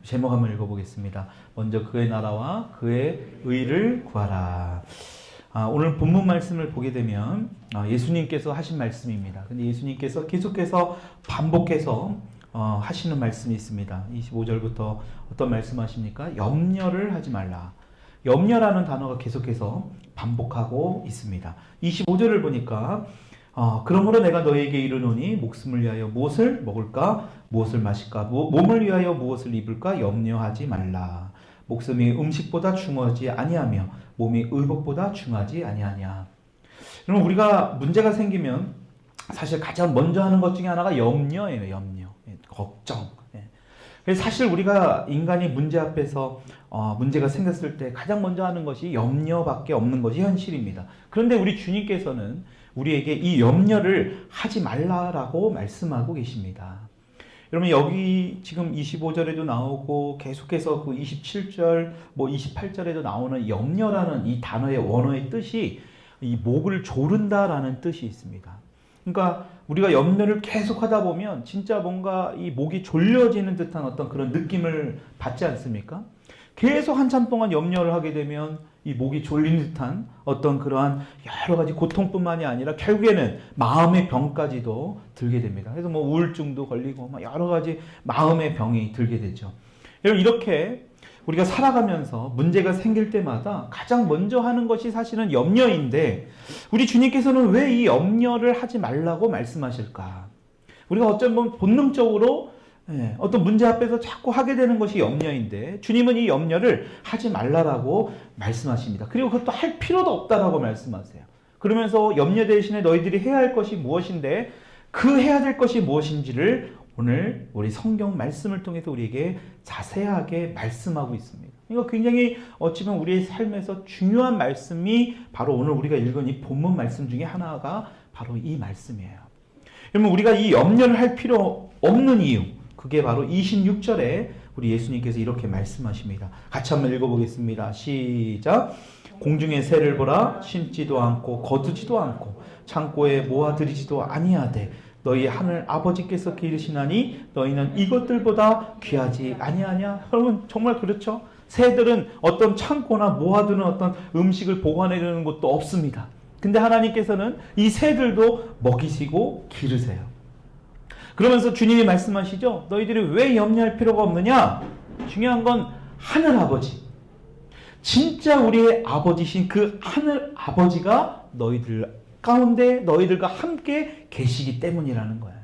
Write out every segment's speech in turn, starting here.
제목 한번 읽어보겠습니다. 먼저 그의 나라와 그의 의를 구하라. 오늘 본문 말씀을 보게 되면 예수님께서 하신 말씀입니다. 근데 예수님께서 계속해서 반복해서 하시는 말씀이 있습니다. 25절부터 어떤 말씀하십니까? 염려를 하지 말라. 염려라는 단어가 계속해서 반복하고 있습니다. 25절을 보니까 그러므로 내가 너에게 이르노니 목숨을 위하여 무엇을 먹을까 무엇을 마실까 몸을 위하여 무엇을 입을까 염려하지 말라. 목숨이 음식보다 중요하지 아니하며 몸이 의복보다 중요하지 아니하냐. 그럼 우리가 문제가 생기면 사실 가장 먼저 하는 것 중에 하나가 염려예요. 염려, 걱정. 그래서 사실 우리가 인간이 문제 앞에서 문제가 생겼을 때 가장 먼저 하는 것이 염려밖에 없는 것이 현실입니다. 그런데 우리 주님께서는 우리에게 이 염려를 하지 말라라고 말씀하고 계십니다. 여러분 여기 지금 25절에도 나오고 계속해서 그 27절, 28절에도 나오는 염려라는 이 단어의 원어의 뜻이 이 목을 조른다라는 뜻이 있습니다. 그러니까 우리가 염려를 계속 하다 보면 진짜 뭔가 이 목이 졸려지는 듯한 어떤 그런 느낌을 받지 않습니까? 계속 한참 동안 염려를 하게 되면 이 목이 졸린 듯한 어떤 그러한 여러 가지 고통뿐만이 아니라 결국에는 마음의 병까지도 들게 됩니다. 그래서 우울증도 걸리고 여러 가지 마음의 병이 들게 되죠. 여러분 이렇게 우리가 살아가면서 문제가 생길 때마다 가장 먼저 하는 것이 사실은 염려인데 우리 주님께서는 왜 이 염려를 하지 말라고 말씀하실까? 우리가 어쩌면 본능적으로 어떤 문제 앞에서 자꾸 하게 되는 것이 염려인데 주님은 이 염려를 하지 말라라고 말씀하십니다. 그리고 그것도 할 필요도 없다라고 말씀하세요. 그러면서 염려 대신에 너희들이 해야 할 것이 무엇인데 그 해야 될 것이 무엇인지를 오늘 우리 성경 말씀을 통해서 우리에게 자세하게 말씀하고 있습니다. 이거 굉장히 어찌보면 우리의 삶에서 중요한 말씀이 바로 오늘 우리가 읽은 이 본문 말씀 중에 하나가 바로 이 말씀이에요. 여러분 우리가 이 염려를 할 필요 없는 이유 그게 바로 26절에 우리 예수님께서 이렇게 말씀하십니다. 같이 한번 읽어보겠습니다. 시작. 공중의 새를 보라. 심지도 않고 거두지도 않고 창고에 모아들이지도 아니하되 너희 하늘 아버지께서 기르시나니 너희는 이것들보다 귀하지 아니하냐. 여러분 정말 그렇죠? 새들은 어떤 창고나 모아두는 어떤 음식을 보관해두는 것도 없습니다. 근데 하나님께서는 이 새들도 먹이시고 기르세요. 그러면서 주님이 말씀하시죠. 너희들이 왜 염려할 필요가 없느냐? 중요한 건 하늘 아버지. 진짜 우리의 아버지신 그 하늘 아버지가 너희들 가운데 너희들과 함께 계시기 때문이라는 거예요.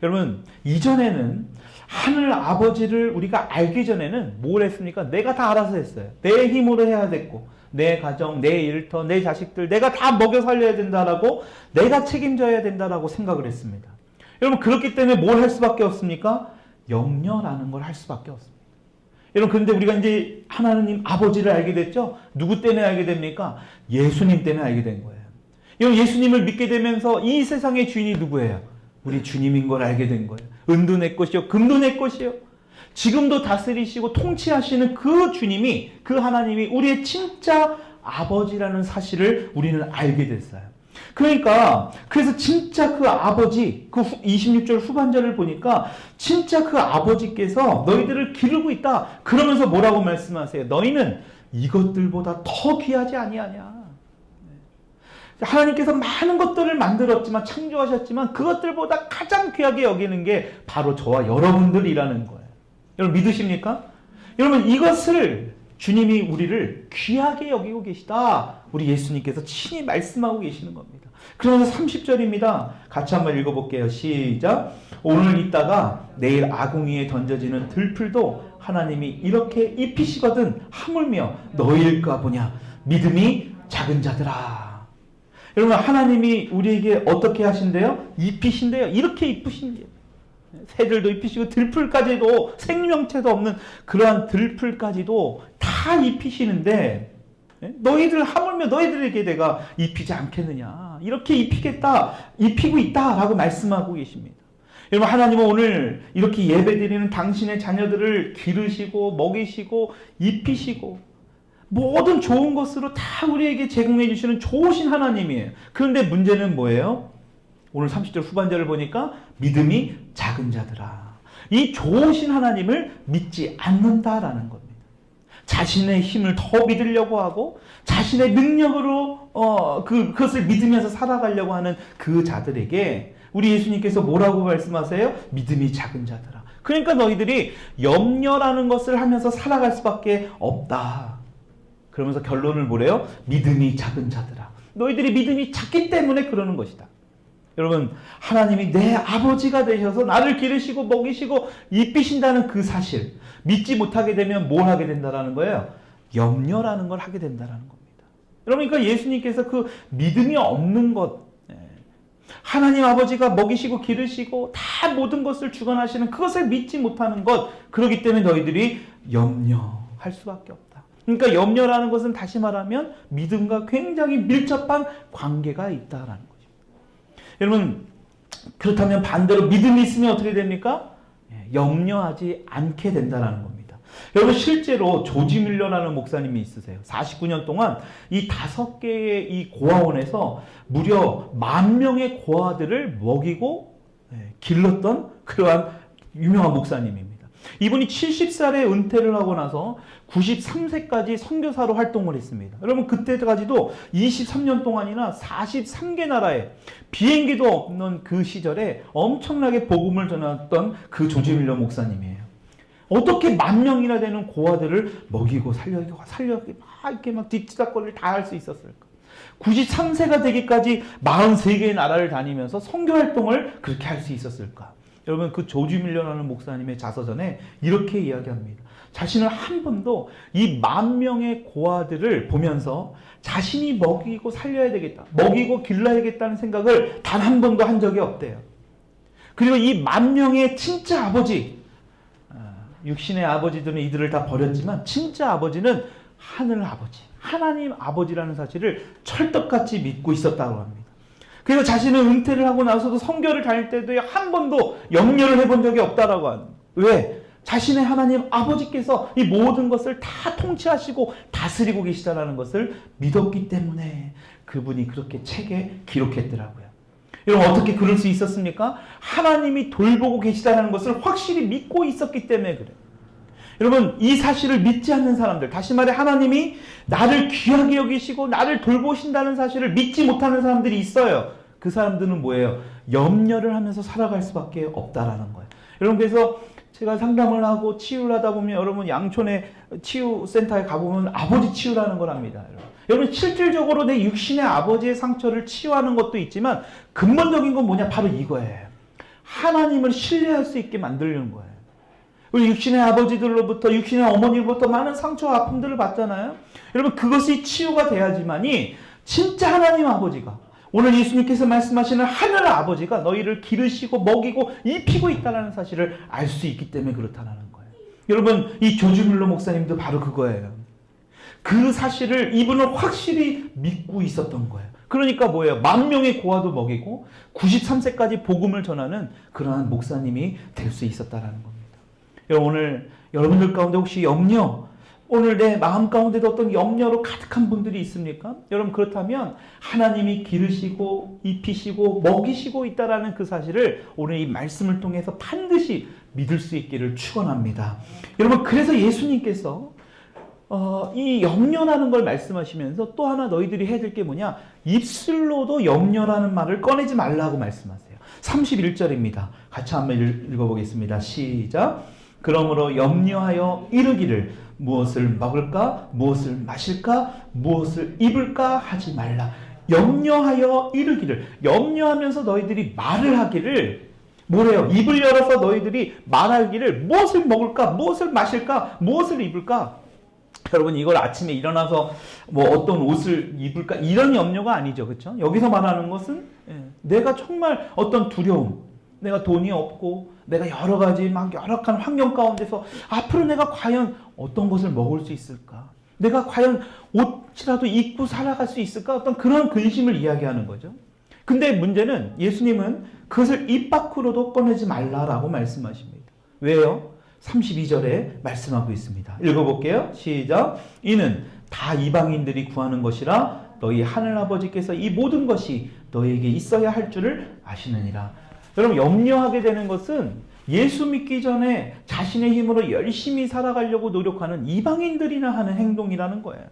여러분 이전에는 하늘 아버지를 우리가 알기 전에는 뭘 했습니까? 내가 다 알아서 했어요. 내 힘으로 해야 됐고 내 가정, 내 일터, 내 자식들 내가 다 먹여 살려야 된다라고 내가 책임져야 된다라고 생각을 했습니다. 여러분 그렇기 때문에 뭘 할 수밖에 없습니까? 염려라는 걸 할 수밖에 없습니다. 여러분 그런데 우리가 이제 하나님 아버지를 알게 됐죠? 누구 때문에 알게 됩니까? 예수님 때문에 알게 된 거예요. 여러분 예수님을 믿게 되면서 이 세상의 주인이 누구예요? 우리 주님인 걸 알게 된 거예요. 은도 내 것이요 금도 내 것이요. 지금도 다스리시고 통치하시는 그 주님이 그 하나님이 우리의 진짜 아버지라는 사실을 우리는 알게 됐어요. 그러니까 그래서 진짜 그 아버지 그 26절 후반절을 보니까 진짜 그 아버지께서 너희들을 기르고 있다. 그러면서 뭐라고 말씀하세요? 너희는 이것들보다 더 귀하지 아니하냐. 하나님께서 많은 것들을 만들었지만 창조하셨지만 그것들보다 가장 귀하게 여기는 게 바로 저와 여러분들이라는 거예요. 여러분 믿으십니까? 여러분 이것을 주님이 우리를 귀하게 여기고 계시다. 우리 예수님께서 친히 말씀하고 계시는 겁니다. 그래서 30절입니다. 같이 한번 읽어볼게요. 시작. 오늘 있다가 내일 아궁이에 던져지는 들풀도 하나님이 이렇게 입히시거든 하물며 너희일까 보냐. 믿음이 작은 자들아. 여러분 하나님이 우리에게 어떻게 하신대요? 입히신대요. 이렇게 입히신대요. 새들도 입히시고 들풀까지도 생명체도 없는 그러한 들풀까지도 다 입히시는데 너희들 하물며 너희들에게 내가 입히지 않겠느냐. 이렇게 입히고 있다라고 말씀하고 계십니다. 여러분 하나님은 오늘 이렇게 예배드리는 당신의 자녀들을 기르시고 먹이시고 입히시고 모든 좋은 것으로 다 우리에게 제공해 주시는 좋으신 하나님이에요. 그런데 문제는 뭐예요? 오늘 30절 후반절을 보니까 믿음이 작은 자들아. 이 좋으신 하나님을 믿지 않는다라는 겁니다. 자신의 힘을 더 믿으려고 하고 자신의 능력으로 그것을 믿으면서 살아가려고 하는 그 자들에게 우리 예수님께서 뭐라고 말씀하세요? 믿음이 작은 자들아. 그러니까 너희들이 염려라는 것을 하면서 살아갈 수밖에 없다. 그러면서 결론을 뭐래요? 믿음이 작은 자들아. 너희들이 믿음이 작기 때문에 그러는 것이다. 여러분, 하나님이 내 아버지가 되셔서 나를 기르시고 먹이시고 입히신다는 그 사실, 믿지 못하게 되면 뭘 하게 된다는 거예요? 염려라는 걸 하게 된다는 겁니다. 여러분, 그러니까 예수님께서 그 믿음이 없는 것, 하나님 아버지가 먹이시고 기르시고 다 모든 것을 주관하시는 그것을 믿지 못하는 것, 그렇기 때문에 너희들이 염려할 수밖에 없다. 그러니까 염려라는 것은 다시 말하면 믿음과 굉장히 밀접한 관계가 있다라는 거죠. 여러분, 그렇다면 반대로 믿음이 있으면 어떻게 됩니까? 염려하지 않게 된다는 겁니다. 여러분, 실제로 조지 밀러라는 목사님이 있으세요. 49년 동안 이 5개의 이 고아원에서 무려 10,000명의 고아들을 먹이고 길렀던 그러한 유명한 목사님입니다. 이분이 70살에 은퇴를 하고 나서 93세까지 선교사로 활동을 했습니다. 여러분, 그때까지도 23년 동안이나 43개 나라에 비행기도 없는 그 시절에 엄청나게 복음을 전했던 그 조지 밀러 목사님이에요. 어떻게 10,000명이나 되는 고아들을 먹이고 살려고 이렇게 막 뒤치다거리를 다 할 수 있었을까? 93세가 되기까지 43개의 나라를 다니면서 선교 활동을 그렇게 할 수 있었을까? 여러분, 그 조지 밀러라는 목사님의 자서전에 이렇게 이야기합니다. 자신을 한 번도 이 10,000명의 고아들을 보면서 자신이 먹이고 살려야 되겠다, 먹이고 길러야겠다는 생각을 단 한 번도 한 적이 없대요. 그리고 이 10,000명의 진짜 아버지, 육신의 아버지들은 이들을 다 버렸지만 진짜 아버지는 하늘 아버지, 하나님 아버지라는 사실을 철떡같이 믿고 있었다고 합니다. 그래서 자신은 은퇴를 하고 나서도 선교를 다닐 때도 한 번도 염려를 해본 적이 없다라고 하는. 왜? 자신의 하나님 아버지께서 이 모든 것을 다 통치하시고 다스리고 계시다라는 것을 믿었기 때문에 그분이 그렇게 책에 기록했더라고요. 여러분, 어떻게 그럴 수 있었습니까? 하나님이 돌보고 계시다는 것을 확실히 믿고 있었기 때문에 그래요. 여러분, 이 사실을 믿지 않는 사람들, 다시 말해 하나님이 나를 귀하게 여기시고 나를 돌보신다는 사실을 믿지 못하는 사람들이 있어요. 그 사람들은 뭐예요? 염려를 하면서 살아갈 수밖에 없다라는 거예요. 여러분, 그래서 제가 상담을 하고 치유를 하다 보면 여러분, 양촌의 치유센터에 가보면 아버지 치유라는 걸 합니다. 여러분, 실질적으로 내 육신의 아버지의 상처를 치유하는 것도 있지만 근본적인 건 뭐냐? 바로 이거예요. 하나님을 신뢰할 수 있게 만들려는 거예요. 우리 육신의 아버지들로부터, 육신의 어머니로부터 많은 상처와 아픔들을 받잖아요. 여러분, 그것이 치유가 돼야지만이 진짜 하나님 아버지가, 오늘 예수님께서 말씀하시는 하늘 아버지가 너희를 기르시고 먹이고 입히고 있다는 사실을 알 수 있기 때문에 그렇다는 거예요. 여러분, 이 조지 밀러 목사님도 바로 그거예요. 그 사실을 이분은 확실히 믿고 있었던 거예요. 그러니까 뭐예요? 10,000명의 고아도 먹이고 93세까지 복음을 전하는 그러한 목사님이 될 수 있었다는 겁니다. 여러분, 오늘 여러분들 가운데 혹시 염려, 오늘 내 마음 가운데도 어떤 염려로 가득한 분들이 있습니까? 여러분, 그렇다면 하나님이 기르시고 입히시고 먹이시고 있다라는 그 사실을 오늘 이 말씀을 통해서 반드시 믿을 수 있기를 축원합니다. 여러분, 그래서 예수님께서 이 염려라는 걸 말씀하시면서 또 하나 너희들이 해야 될 게 뭐냐? 입술로도 염려라는 말을 꺼내지 말라고 말씀하세요. 31절입니다. 같이 한번 읽어보겠습니다. 시작. 그러므로 염려하여 이르기를 무엇을 먹을까? 무엇을 마실까? 무엇을 입을까? 하지 말라. 염려하여 이르기를, 염려하면서 너희들이 말을 하기를, 뭐래요? 입을 열어서 너희들이 말하기를 무엇을 먹을까? 무엇을 마실까? 무엇을 입을까? 여러분, 이걸 아침에 일어나서 뭐 어떤 옷을 입을까? 이런 염려가 아니죠. 그렇죠? 여기서 말하는 것은 내가 정말 어떤 두려움, 내가 돈이 없고 내가 여러 가지 막 열악한 환경 가운데서 앞으로 내가 과연 어떤 것을 먹을 수 있을까? 내가 과연 옷이라도 입고 살아갈 수 있을까? 어떤 그런 근심을 이야기하는 거죠. 근데 문제는 예수님은 그것을 입 밖으로도 꺼내지 말라라고 말씀하십니다. 왜요? 32절에 말씀하고 있습니다. 읽어볼게요. 시작. 이는 다 이방인들이 구하는 것이라 너희 하늘아버지께서 이 모든 것이 너희에게 있어야 할 줄을 아시느니라. 여러분, 염려하게 되는 것은 예수 믿기 전에 자신의 힘으로 열심히 살아가려고 노력하는 이방인들이나 하는 행동이라는 거예요.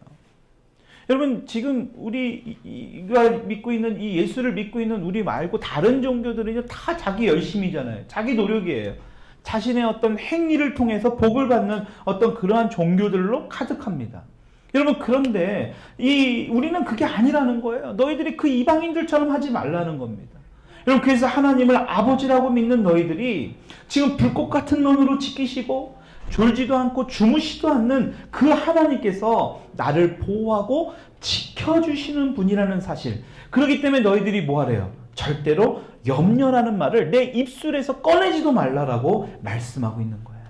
여러분, 지금 우리가 믿고 있는 이 예수를 믿고 있는 우리 말고 다른 종교들은 다 자기 열심이잖아요. 자기 노력이에요. 자신의 어떤 행위를 통해서 복을 받는 어떤 그러한 종교들로 가득합니다. 여러분, 그런데 우리는 그게 아니라는 거예요. 너희들이 그 이방인들처럼 하지 말라는 겁니다. 여러분, 그래서 하나님을 아버지라고 믿는 너희들이 지금 불꽃 같은 눈으로 지키시고 졸지도 않고 주무시도 않는 그 하나님께서 나를 보호하고 지켜주시는 분이라는 사실. 그렇기 때문에 너희들이 뭐 하래요? 절대로 염려라는 말을 내 입술에서 꺼내지도 말라라고 말씀하고 있는 거예요.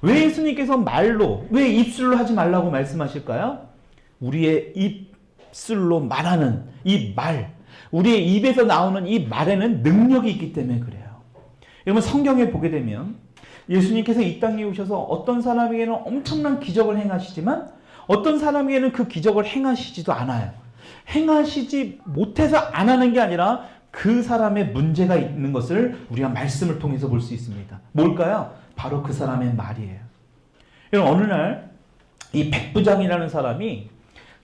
왜 예수님께서 말로, 왜 입술로 하지 말라고 말씀하실까요? 우리의 입술로 말하는 이 말, 우리의 입에서 나오는 이 말에는 능력이 있기 때문에 그래요. 여러분, 성경에 보게 되면 예수님께서 이 땅에 오셔서 어떤 사람에게는 엄청난 기적을 행하시지만 어떤 사람에게는 그 기적을 행하시지도 않아요. 행하시지 못해서 안 하는 게 아니라 그 사람의 문제가 있는 것을 우리가 말씀을 통해서 볼 수 있습니다. 뭘까요? 바로 그 사람의 말이에요. 여러분, 어느 날 이 백부장이라는 사람이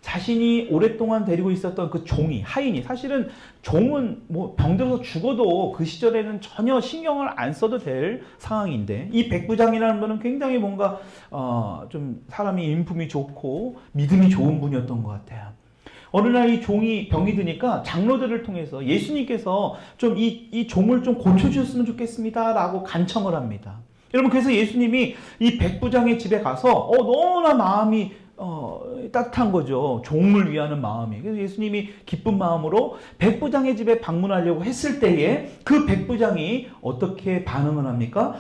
자신이 오랫동안 데리고 있었던 그 종이, 하인이, 사실은 종은 뭐 병들어서 죽어도 그 시절에는 전혀 신경을 안 써도 될 상황인데, 이 백부장이라는 분은 굉장히 뭔가 좀 사람이 인품이 좋고 믿음이 좋은 분이었던 것 같아요. 어느 날 이 종이 병이 드니까 장로들을 통해서 예수님께서 좀 이 종을 좀 고쳐주셨으면 좋겠습니다 라고 간청을 합니다. 여러분, 그래서 예수님이 이 백부장의 집에 가서 너무나 마음이 따뜻한 거죠. 종을 위하는 마음이. 그래서 예수님이 기쁜 마음으로 백부장의 집에 방문하려고 했을 때에 그 백부장이 어떻게 반응을 합니까?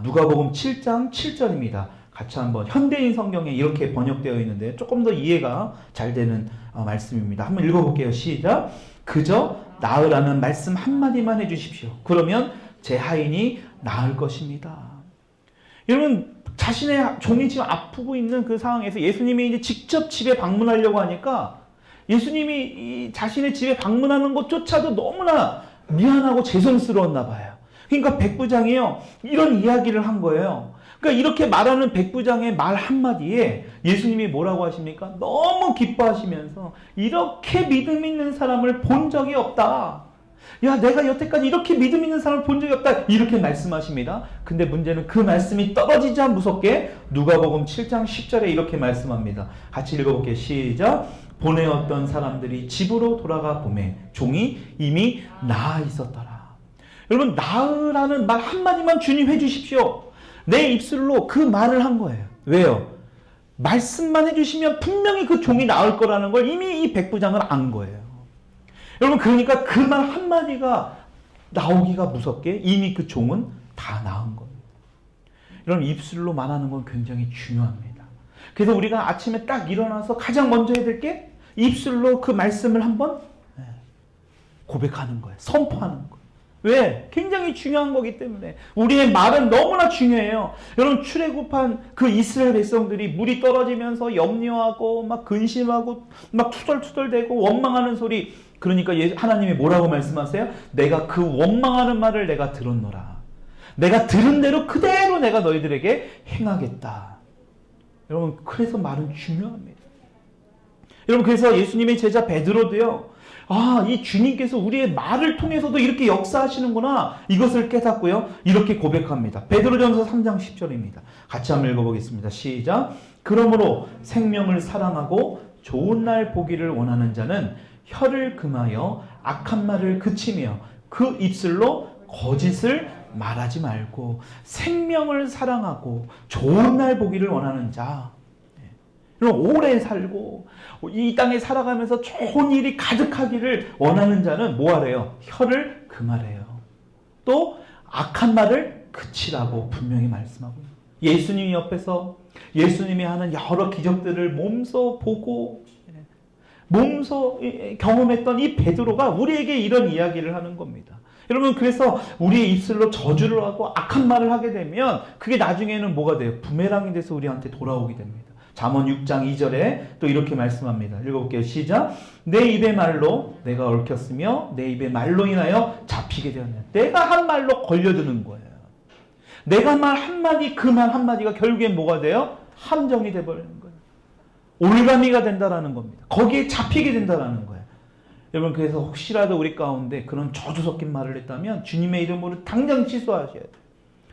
누가복음 7장 7절입니다. 같이 한번, 현대인 성경에 이렇게 번역되어 있는데 조금 더 이해가 잘 되는 말씀입니다. 한번 읽어볼게요. 시작. 그저 나으라는 말씀 한마디만 해주십시오. 그러면 제 하인이 나을 것입니다. 여러분, 자신의 종이 지금 아프고 있는 그 상황에서 예수님이 이제 직접 집에 방문하려고 하니까 예수님이 자신의 집에 방문하는 것조차도 너무나 미안하고 죄송스러웠나 봐요. 그러니까 백부장이요, 이런 이야기를 한 거예요. 그러니까 이렇게 말하는 백부장의 말 한마디에 예수님이 뭐라고 하십니까? 너무 기뻐하시면서 이렇게 믿음 있는 사람을 본 적이 없다. 야, 내가 여태까지 이렇게 믿음 있는 사람을 본 적이 없다. 이렇게 말씀하십니다. 근데 문제는 그 말씀이 떨어지자 무섭게 누가복음 7장 10절에 이렇게 말씀합니다. 같이 읽어볼게요. 시작. 보내었던 사람들이 집으로 돌아가 보매 종이 이미 나아 있었더라. 여러분, 나으라는 말 한마디만 주님 해주십시오. 내 입술로 그 말을 한 거예요. 왜요? 말씀만 해주시면 분명히 그 종이 나을 거라는 걸 이미 이 백부장은 안 거예요. 여러분, 그러니까 그 말 한마디가 나오기가 무섭게 이미 그 종은 다 나은 겁니다. 여러분, 입술로 말하는 건 굉장히 중요합니다. 그래서 우리가 아침에 딱 일어나서 가장 먼저 해야 될 게 입술로 그 말씀을 한번 고백하는 거예요. 선포하는 거예요. 왜? 굉장히 중요한 거기 때문에. 우리의 말은 너무나 중요해요. 여러분, 출애굽한 그 이스라엘 백성들이 물이 떨어지면서 염려하고 막 근심하고 막 투덜투덜대고 원망하는 소리. 그러니까 하나님이 뭐라고 말씀하세요? 내가 그 원망하는 말을 내가 들었노라. 내가 들은 대로 그대로 내가 너희들에게 행하겠다. 여러분, 그래서 말은 중요합니다. 여러분, 그래서 예수님의 제자 베드로도요, 이 주님께서 우리의 말을 통해서도 이렇게 역사하시는구나, 이것을 깨닫고요, 이렇게 고백합니다. 베드로전서 3장 10절입니다. 같이 한번 읽어보겠습니다. 시작. 그러므로 생명을 사랑하고 좋은 날 보기를 원하는 자는 혀를 금하여 악한 말을 그치며 그 입술로 거짓을 말하지 말고, 생명을 사랑하고 좋은 날 보기를 원하는 자, 오래 살고 이 땅에 살아가면서 좋은 일이 가득하기를 원하는 자는 뭐하래요? 혀를 금하래요. 또 악한 말을 그치라고 분명히 말씀하고 있어요. 예수님 옆에서 예수님이 하는 여러 기적들을 몸소 보고 몸소 경험했던 이 베드로가 우리에게 이런 이야기를 하는 겁니다. 여러분, 그래서 우리의 입술로 저주를 하고 악한 말을 하게 되면 그게 나중에는 뭐가 돼요? 부메랑이 돼서 우리한테 돌아오게 됩니다. 잠언 6장 2절에 또 이렇게 말씀합니다. 읽어볼게요. 시작. 내 입의 말로 내가 얽혔으며 내 입의 말로 인하여 잡히게 되었네. 내가 한 말로 걸려드는 거예요. 내가 말 한마디, 그 말 한마디가 결국엔 뭐가 돼요? 함정이 돼버리는 거예요. 올가미가 된다라는 겁니다. 거기에 잡히게 된다라는 거예요. 여러분, 그래서 혹시라도 우리 가운데 그런 저주 섞인 말을 했다면 주님의 이름으로 당장 취소하셔야 돼요.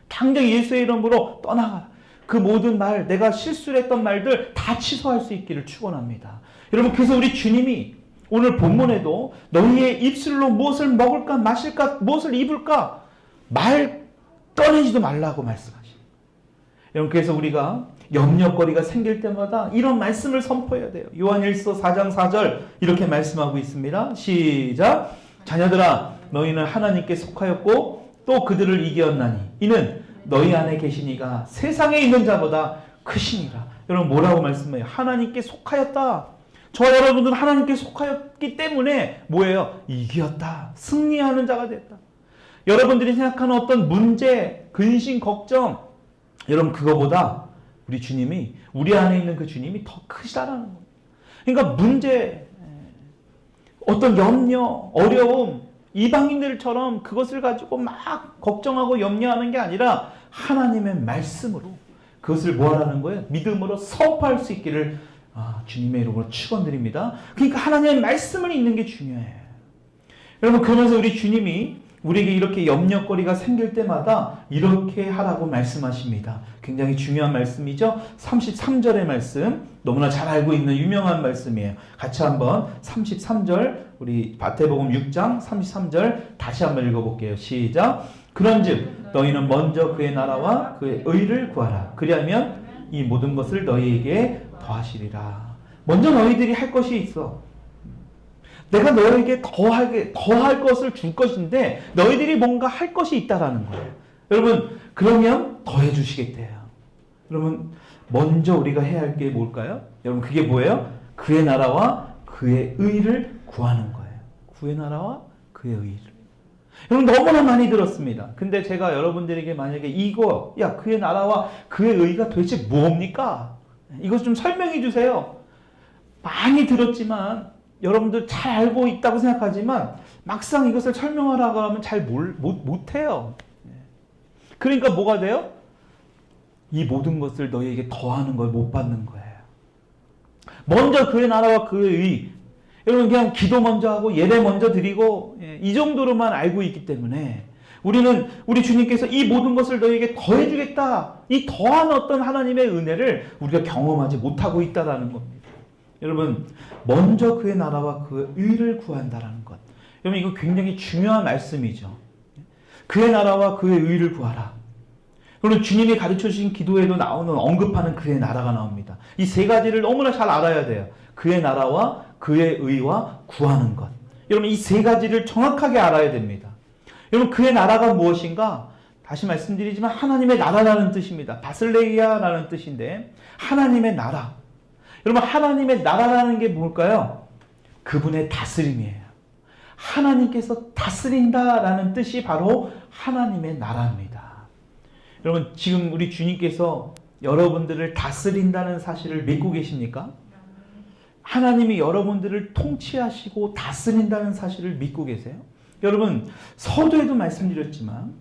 당장 예수의 이름으로 떠나가라. 그 모든 말, 내가 실수를 했던 말들 다 취소할 수 있기를 축원합니다. 여러분, 그래서 우리 주님이 오늘 본문에도 너희의 입술로 무엇을 먹을까 마실까 무엇을 입을까 말 꺼내지도 말라고 말씀하십니다. 여러분, 그래서 우리가 염려거리가 생길 때마다 이런 말씀을 선포해야 돼요. 요한일서 4장 4절 이렇게 말씀하고 있습니다. 시작. 자녀들아, 너희는 하나님께 속하였고 또 그들을 이겼나니 이는 너희 안에 계신 이가 세상에 있는 자보다 크시니라. 여러분, 뭐라고 말씀해요? 하나님께 속하였다. 저와 여러분들은 하나님께 속하였기 때문에 뭐예요? 이겼다. 승리하는 자가 됐다. 여러분들이 생각하는 어떤 문제, 근심, 걱정, 여러분 그거보다 우리 주님이, 우리 안에 있는 그 주님이 더 크시다라는 겁니다. 그러니까 문제, 어떤 염려, 어려움, 이방인들처럼 그것을 가지고 막 걱정하고 염려하는 게 아니라 하나님의 말씀으로 그것을 뭐하라는 거예요? 믿음으로 선포할 수 있기를 주님의 이름으로 축원드립니다. 그러니까 하나님의 말씀을 읽는 게 중요해요. 여러분, 그러면서 우리 주님이 우리에게 이렇게 염려거리가 생길 때마다 이렇게 하라고 말씀하십니다. 굉장히 중요한 말씀이죠. 33절의 말씀, 너무나 잘 알고 있는 유명한 말씀이에요. 같이 한번 33절, 우리 마태복음 6장 33절 다시 한번 읽어볼게요. 시작. 그런즉 너희는 먼저 그의 나라와 그의 의를 구하라. 그리하면 이 모든 것을 너희에게 더하시리라. 먼저 너희들이 할 것이 있어. 내가 너에게 더할 것을 줄 것인데 너희들이 뭔가 할 것이 있다라는 거예요. 여러분, 그러면 더해 주시겠대요. 여러분, 먼저 우리가 해야 할 게 뭘까요? 여러분, 그게 뭐예요? 그의 나라와 그의 의를 구하는 거예요. 그의 나라와 그의 의를. 여러분, 너무나 많이 들었습니다. 근데 제가 여러분들에게 만약에 이거, 그의 나라와 그의 의가 도대체 뭡니까? 이것 좀 설명해 주세요. 많이 들었지만 여러분들 잘 알고 있다고 생각하지만 막상 이것을 설명하라고 하면 잘 못해요. 그러니까 뭐가 돼요? 이 모든 것을 너희에게 더하는 걸 못 받는 거예요. 먼저 그의 나라와 그의 의. 여러분, 그냥 기도 먼저 하고 예배 먼저 드리고 이 정도로만 알고 있기 때문에 우리는 우리 주님께서 이 모든 것을 너희에게 더해주겠다. 이 더한 어떤 하나님의 은혜를 우리가 경험하지 못하고 있다는 겁니다. 여러분, 먼저 그의 나라와 그의 의를 구한다라는 것. 여러분, 이거 굉장히 중요한 말씀이죠. 그의 나라와 그의 의를 구하라. 여러분, 주님이 가르쳐 주신 기도에도 나오는, 언급하는 그의 나라가 나옵니다. 이 세 가지를 너무나 잘 알아야 돼요. 그의 나라와 그의 의와 구하는 것. 여러분, 이 세 가지를 정확하게 알아야 됩니다. 여러분, 그의 나라가 무엇인가? 다시 말씀드리지만 하나님의 나라라는 뜻입니다. 바슬레이아라는 뜻인데 하나님의 나라. 여러분, 하나님의 나라라는 게 뭘까요? 그분의 다스림이에요. 하나님께서 다스린다라는 뜻이 바로 하나님의 나라입니다. 여러분, 지금 우리 주님께서 여러분들을 다스린다는 사실을 믿고 계십니까? 하나님이 여러분들을 통치하시고 다스린다는 사실을 믿고 계세요? 여러분, 서두에도 말씀드렸지만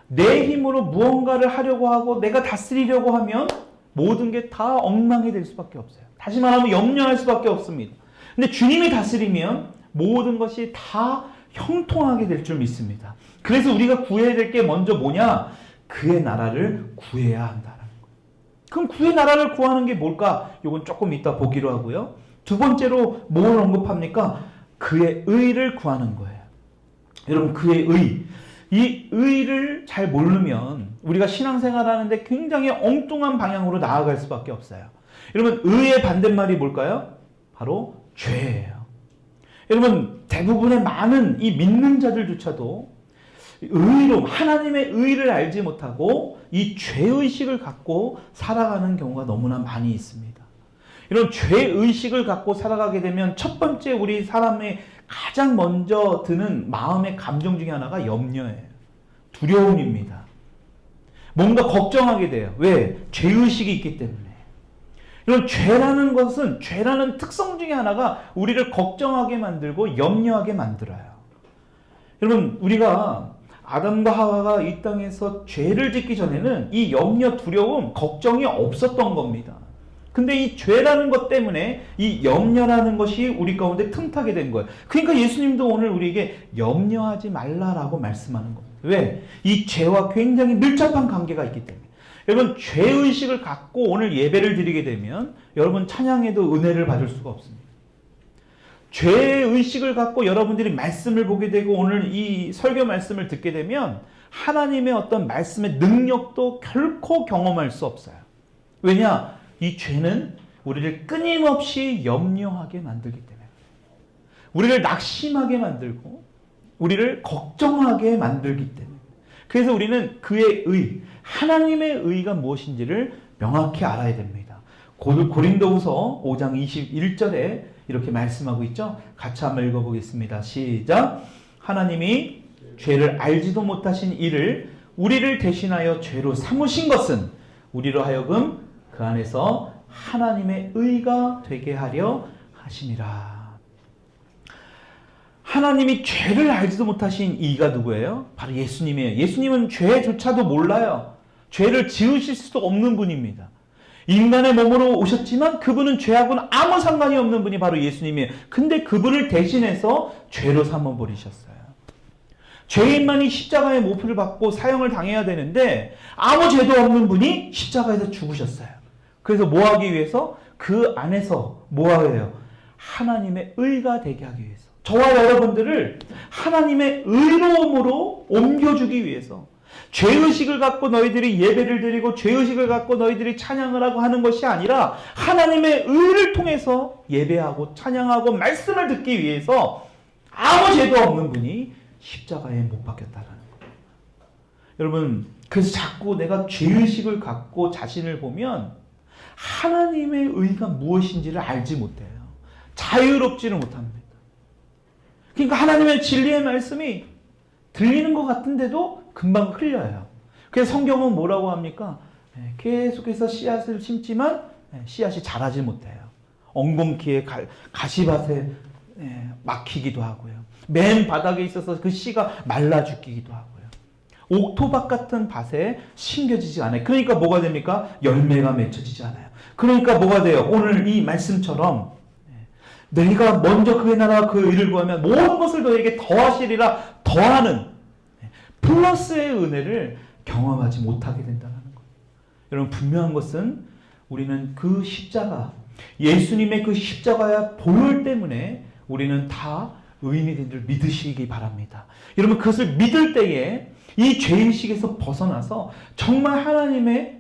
내 힘으로 무언가를 하려고 하고 내가 다스리려고 하면 모든 게 다 엉망이 될 수밖에 없어요. 다시 말하면 염려할 수밖에 없습니다. 근데 주님이 다스리면 모든 것이 다 형통하게 될 줄 믿습니다. 그래서 우리가 구해야 될 게 먼저 뭐냐? 그의 나라를 구해야 한다는 거예요. 그럼 그의 나라를 구하는 게 뭘까? 이건 조금 이따 보기로 하고요. 두 번째로 뭘 언급합니까? 그의 의를 구하는 거예요. 여러분, 그의 의. 이 의를 잘 모르면 우리가 신앙생활 하는데 굉장히 엉뚱한 방향으로 나아갈 수밖에 없어요. 여러분, 의의 반대말이 뭘까요? 바로 죄예요. 여러분, 대부분의 많은 이 믿는 자들조차도 의로, 하나님의 의를 알지 못하고 이 죄의식을 갖고 살아가는 경우가 너무나 많이 있습니다. 이런 죄의식을 갖고 살아가게 되면 첫 번째 우리 사람의 가장 먼저 드는 마음의 감정 중에 하나가 염려예요. 두려움입니다. 뭔가 걱정하게 돼요. 왜? 죄의식이 있기 때문에. 이런 죄라는 것은, 죄라는 특성 중에 하나가 우리를 걱정하게 만들고 염려하게 만들어요. 여러분, 우리가 아담과 하와가 이 땅에서 죄를 짓기 전에는 이 염려, 두려움, 걱정이 없었던 겁니다. 근데 이 죄라는 것 때문에 이 염려라는 것이 우리 가운데 틈타게 된 거예요. 그러니까 예수님도 오늘 우리에게 염려하지 말라라고 말씀하는 겁니다. 왜? 이 죄와 굉장히 밀접한 관계가 있기 때문에. 여러분, 죄의식을 갖고 오늘 예배를 드리게 되면 여러분 찬양에도 은혜를 받을 수가 없습니다. 죄의식을 갖고 여러분들이 말씀을 보게 되고 오늘 이 설교 말씀을 듣게 되면 하나님의 어떤 말씀의 능력도 결코 경험할 수 없어요. 왜냐? 이 죄는 우리를 끊임없이 염려하게 만들기 때문에, 우리를 낙심하게 만들고 우리를 걱정하게 만들기 때문에, 그래서 우리는 그의 의, 하나님의 의가 무엇인지를 명확히 알아야 됩니다. 고린도후서 5장 21절에 이렇게 말씀하고 있죠. 같이 한번 읽어보겠습니다. 시작. 하나님이 죄를 알지도 못하신 이를 우리를 대신하여 죄로 삼으신 것은 우리로 하여금 그 안에서 하나님의 의가 되게 하려 하심이라. 하나님이 죄를 알지도 못하신 이가 누구예요? 바로 예수님이에요. 예수님은 죄조차도 몰라요. 죄를 지으실 수도 없는 분입니다. 인간의 몸으로 오셨지만 그분은 죄하고는 아무 상관이 없는 분이 바로 예수님이에요. 근데 그분을 대신해서 죄로 삼아버리셨어요. 죄인만이 십자가의 못을 받고 사형을 당해야 되는데 아무 죄도 없는 분이 십자가에서 죽으셨어요. 그래서 뭐 하기 위해서? 그 안에서 뭐 하여요? 하나님의 의가 되게 하기 위해서. 저와 여러분들을 하나님의 의로움으로 옮겨주기 위해서. 죄의식을 갖고 너희들이 예배를 드리고 죄의식을 갖고 너희들이 찬양을 하고 하는 것이 아니라 하나님의 의를 통해서 예배하고 찬양하고 말씀을 듣기 위해서 아무 죄도 없는 분이 십자가에 못 박혔다라는 거예요. 여러분, 그래서 자꾸 내가 죄의식을 갖고 자신을 보면 하나님의 의가 무엇인지를 알지 못해요. 자유롭지를 못합니다. 그러니까 하나님의 진리의 말씀이 들리는 것 같은데도 금방 흘려요. 그래서 성경은 뭐라고 합니까? 계속해서 씨앗을 심지만 씨앗이 자라지 못해요. 엉겅퀴에 가시밭에 막히기도 하고요. 맨 바닥에 있어서 그 씨가 말라 죽기도 하고요. 옥토밭 같은 밭에 심겨지지 않아요. 그러니까 뭐가 됩니까? 열매가 맺혀지지 않아요. 그러니까 뭐가 돼요? 오늘 이 말씀처럼 너희가 먼저 그의 나라와 그 의를 구하면 모든 것을 너희에게 더하시리라. 더하는 플러스의 은혜를 경험하지 못하게 된다는 거예요. 여러분, 분명한 것은 우리는 그 십자가, 예수님의 그 십자가의 보혈 때문에 우리는 다 의인이 된 줄 믿으시기 바랍니다. 여러분, 그것을 믿을 때에 이 죄의식에서 벗어나서 정말 하나님의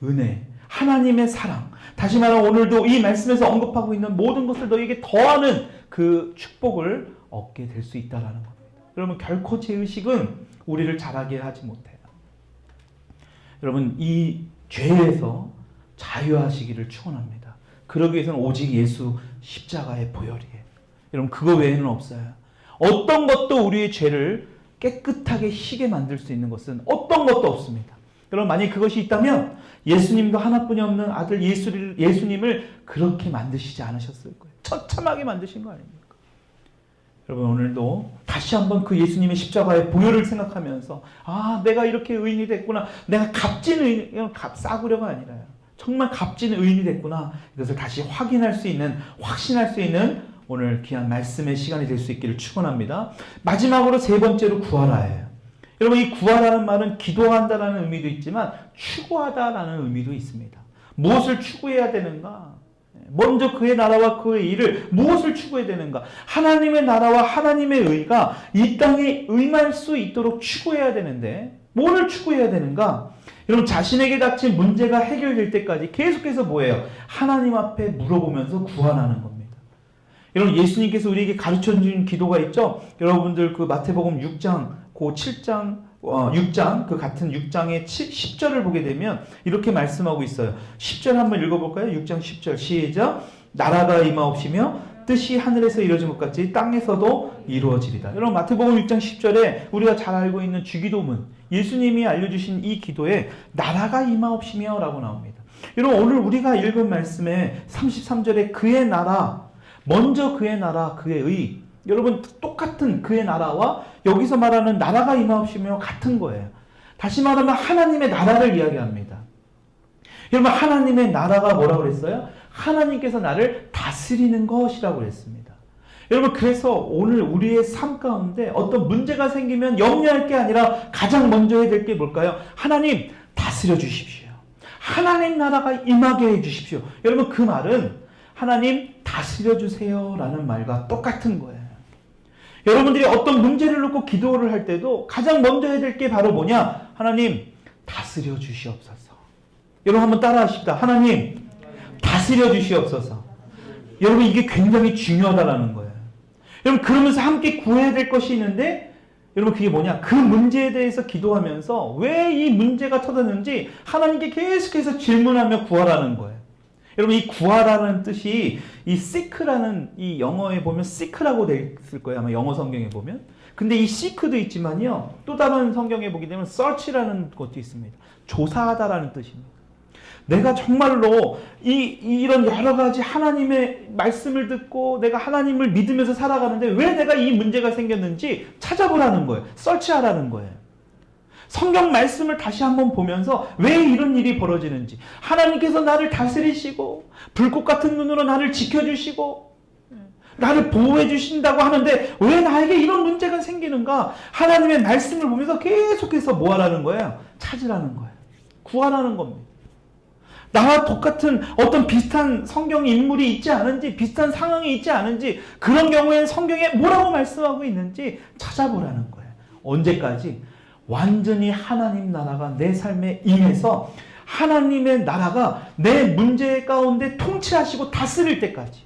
은혜, 하나님의 사랑, 다시 말하면 오늘도 이 말씀에서 언급하고 있는 모든 것을 너희에게 더하는 그 축복을 얻게 될 수 있다는 겁니다. 여러분, 결코 죄의식은 우리를 자라게 하지 못해요. 여러분, 이 죄에서 자유하시기를 축원합니다. 그러기 위해서는 오직 예수 십자가의 보혈이에요. 여러분, 그거 외에는 없어요. 어떤 것도 우리의 죄를 깨끗하게 희게 만들 수 있는 것은 어떤 것도 없습니다. 여러분, 만약 그것이 있다면 예수님도 하나뿐이 없는 아들 예수님을 그렇게 만드시지 않으셨을 거예요. 처참하게 만드신 거 아닙니까? 여러분, 오늘도 다시 한번 그 예수님의 십자가의 보혈을 생각하면서 내가 이렇게 의인이 됐구나. 내가 값진 의인, 싸구려가 아니라요. 정말 값진 의인이 됐구나. 이것을 다시 확인할 수 있는, 확신할 수 있는 오늘 귀한 말씀의 시간이 될 수 있기를 축원합니다. 마지막으로 세 번째로 구하라예요. 여러분, 이 구하라는 말은 기도한다라는 의미도 있지만 추구하다라는 의미도 있습니다. 무엇을 추구해야 되는가? 먼저 그의 나라와 그의 일을 무엇을 추구해야 되는가? 하나님의 나라와 하나님의 의가 이 땅에 임할 수 있도록 추구해야 되는데 뭐를 추구해야 되는가? 여러분, 자신에게 닥친 문제가 해결될 때까지 계속해서 뭐예요? 하나님 앞에 물어보면서 구하라는 겁니다. 여러분, 예수님께서 우리에게 가르쳐준 기도가 있죠? 여러분들 그 마태복음 6장, 그 7장, 6장, 그 같은 6장의 10절을 보게 되면 이렇게 말씀하고 있어요. 10절 한번 읽어볼까요? 6장 10절 시작. 나라가 임하옵시며 뜻이 하늘에서 이루어진 것 같이 땅에서도 이루어지리다. 여러분, 마태복음 6장 10절에 우리가 잘 알고 있는 주기도문, 예수님이 알려주신 이 기도에 나라가 임하옵시며 라고 나옵니다. 여러분, 오늘 우리가 읽은 말씀에 33절에 그의 나라, 먼저 그의 나라, 그의 의, 여러분 똑같은 그의 나라와 여기서 말하는 나라가 임하옵시며 같은 거예요. 다시 말하면 하나님의 나라를 이야기합니다. 여러분 하나님의 나라가 뭐라고 그랬어요? 하나님께서 나를 다스리는 것이라고 그랬습니다. 여러분 그래서 오늘 우리의 삶 가운데 어떤 문제가 생기면 염려할 게 아니라 가장 먼저 해야 될 게 뭘까요? 하나님 다스려 주십시오. 하나님 나라가 임하게 해 주십시오. 여러분 그 말은 하나님 다스려 주세요 라는 말과 똑같은 거예요. 여러분들이 어떤 문제를 놓고 기도를 할 때도 가장 먼저 해야 될 게 바로 뭐냐? 하나님 다스려 주시옵소서. 여러분 한번 따라 하십시다. 하나님 다스려 주시옵소서. 여러분 이게 굉장히 중요하다라는 거예요. 여러분 그러면서 함께 구해야 될 것이 있는데 여러분 그게 뭐냐? 그 문제에 대해서 기도하면서 왜 이 문제가 터졌는지 하나님께 계속해서 질문하며 구하라는 거예요. 여러분 이 구하라는 뜻이 이 seek라는 이 영어에 보면 seek라고 되어 있을 거예요. 아마 영어 성경에 보면. 근데 이 seek도 있지만요. 또 다른 성경에 보게 되면 search라는 것도 있습니다. 조사하다라는 뜻입니다. 내가 정말로 이런 여러 가지 하나님의 말씀을 듣고 내가 하나님을 믿으면서 살아가는데 왜 내가 이 문제가 생겼는지 찾아보라는 거예요. 서치하라는 거예요. 성경 말씀을 다시 한번 보면서 왜 이런 일이 벌어지는지 하나님께서 나를 다스리시고 불꽃 같은 눈으로 나를 지켜주시고 나를 보호해 주신다고 하는데 왜 나에게 이런 문제가 생기는가? 하나님의 말씀을 보면서 계속해서 뭐 하라는 거예요? 찾으라는 거예요. 구하라는 겁니다. 나와 똑같은 어떤 비슷한 성경 인물이 있지 않은지 비슷한 상황이 있지 않은지 그런 경우에는 성경에 뭐라고 말씀하고 있는지 찾아보라는 거예요. 언제까지? 완전히 하나님 나라가 내 삶에 임해서 하나님의 나라가 내 문제 가운데 통치하시고 다스릴 때까지.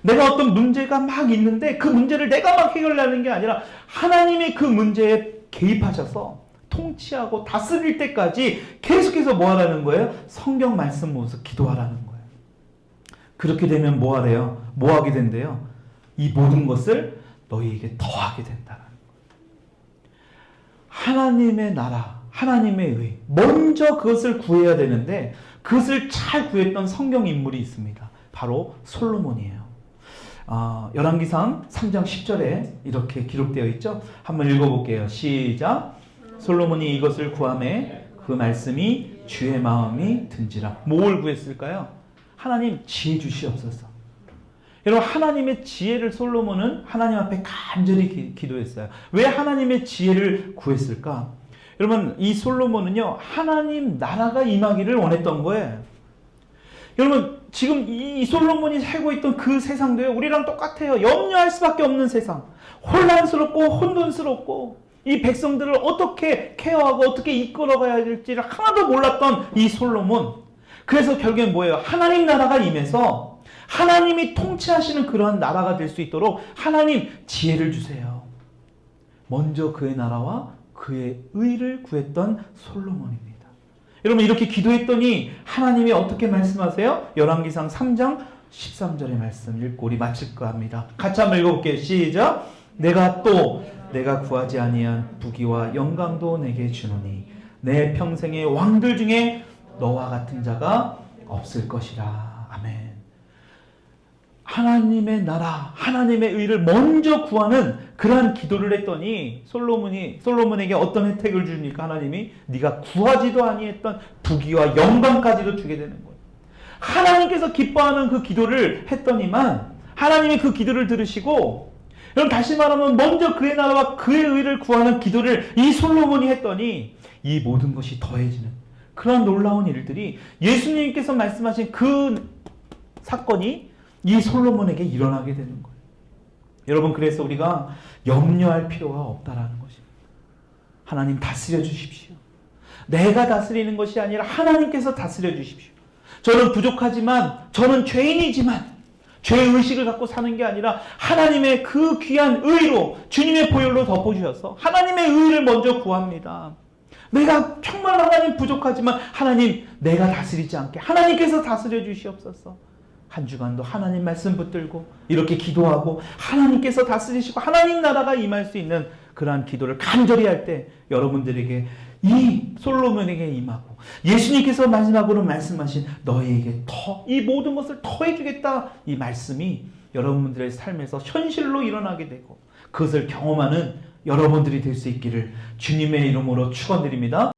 내가 어떤 문제가 막 있는데 그 문제를 내가 막 해결하는 게 아니라 하나님의 그 문제에 개입하셔서 통치하고 다스릴 때까지 계속해서 뭐 하라는 거예요? 성경 말씀 보면서 기도하라는 거예요. 그렇게 되면 뭐 하래요? 뭐 하게 된대요? 이 모든 것을 너희에게 더하게 된다라는 거예요. 하나님의 나라, 하나님의 의, 먼저 그것을 구해야 되는데 그것을 잘 구했던 성경 인물이 있습니다. 바로 솔로몬이에요. 열왕기상 3장 10절에 이렇게 기록되어 있죠. 한번 읽어볼게요. 시작. 솔로몬이 이것을 구하매 그 말씀이 주의 마음이 든지라. 뭘 구했을까요? 하나님 지혜 주시옵소서. 여러분 하나님의 지혜를 솔로몬은 하나님 앞에 간절히 기도했어요. 왜 하나님의 지혜를 구했을까? 여러분 이 솔로몬은요 하나님 나라가 임하기를 원했던 거예요. 여러분 지금 이 솔로몬이 살고 있던 그 세상도요 우리랑 똑같아요. 염려할 수밖에 없는 세상. 혼란스럽고 혼돈스럽고 이 백성들을 어떻게 케어하고 어떻게 이끌어가야 될지를 하나도 몰랐던 이 솔로몬. 그래서 결국엔 뭐예요? 하나님 나라가 임해서 하나님이 통치하시는 그러한 나라가 될 수 있도록 하나님 지혜를 주세요. 먼저 그의 나라와 그의 의를 구했던 솔로몬입니다. 여러분 이렇게 기도했더니 하나님이 어떻게 말씀하세요? 열왕기상 3장 13절의 말씀 읽고 우리 마칠까 합니다. 같이 한번 읽어볼게요. 시작. 내가 구하지 아니한 부귀와 영광도 내게 주노니 내 평생의 왕들 중에 너와 같은 자가 없을 것이라. 아멘. 하나님의 나라, 하나님의 의를 먼저 구하는 그러한 기도를 했더니 솔로몬에게 어떤 혜택을 주니까 하나님이 네가 구하지도 아니했던 부귀와 영광까지도 주게 되는 거예요. 하나님께서 기뻐하는 그 기도를 했더니만 하나님이 그 기도를 들으시고 여러분 다시 말하면 먼저 그의 나라와 그의 의를 구하는 기도를 이 솔로몬이 했더니 이 모든 것이 더해지는 그런 놀라운 일들이 예수님께서 말씀하신 그 사건이 이 솔로몬에게 일어나게 되는 거예요. 여러분 그래서 우리가 염려할 필요가 없다라는 것입니다. 하나님 다스려 주십시오. 내가 다스리는 것이 아니라 하나님께서 다스려 주십시오. 저는 부족하지만 저는 죄인이지만 죄의식을 갖고 사는 게 아니라 하나님의 그 귀한 의로 주님의 보혈로 덮어주셔서 하나님의 의를 먼저 구합니다. 내가 정말 하나님 부족하지만 하나님 내가 다스리지 않게 하나님께서 다스려 주시옵소서. 한 주간도 하나님 말씀 붙들고 이렇게 기도하고 하나님께서 다스리시고 하나님 나라가 임할 수 있는 그러한 기도를 간절히 할 때 여러분들에게 이 솔로몬에게 임하고 예수님께서 마지막으로 말씀하신 너희에게 이 모든 것을 더해주겠다 이 말씀이 여러분들의 삶에서 현실로 일어나게 되고 그것을 경험하는 여러분들이 될 수 있기를 주님의 이름으로 축원드립니다.